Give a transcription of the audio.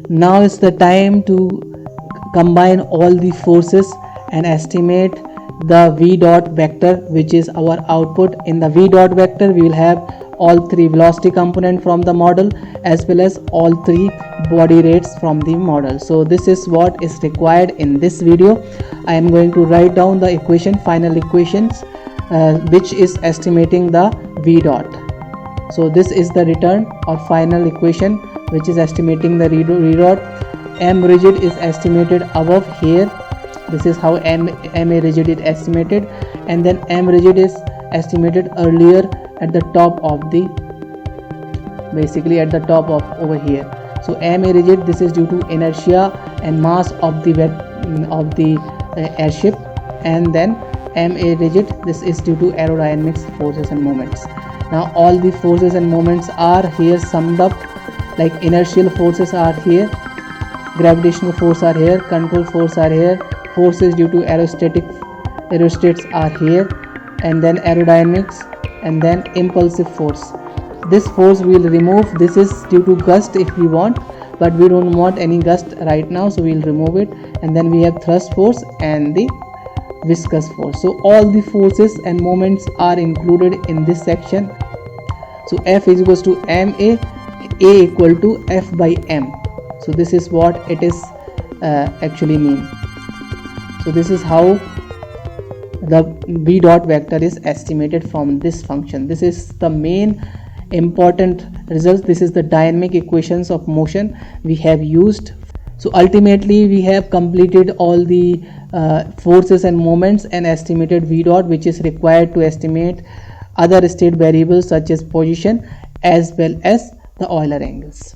Now is the time to combine all the forces and estimate the v dot vector, which is our output. In the v dot vector we will have all three velocity component from the model as well as all three body rates from the model. So this is what is required in this video. I am going to write down the equation, final equations, which is estimating the v dot. So this is the return or final equation which is estimating the v dot. M rigid is estimated above here. This is how MA rigid is estimated, and then M rigid is estimated earlier at the top of the, basically at the top of over here. So MA rigid, this is due to inertia and mass of the airship, and then MA rigid, this is due to aerodynamics forces and moments. Now all the forces and moments are here summed up, like inertial forces are here, gravitational force are here, control force are here, forces due to aerostats are here, and then aerodynamics, and then impulsive force. This force we will remove. This is due to gust if we want, but we don't want any gust right now, so we will remove it. And then we have thrust force and the viscous force. So all the forces and moments are included in this section. So F is equals to MA, A equal to F by M. So this is what it is actually mean. So this is how the v dot vector is estimated from this function. This is the main important results. This is the dynamic equations of motion we have used. So ultimately we have completed all the forces and moments and estimated v dot, which is required to estimate other state variables such as position as well as the Euler angles.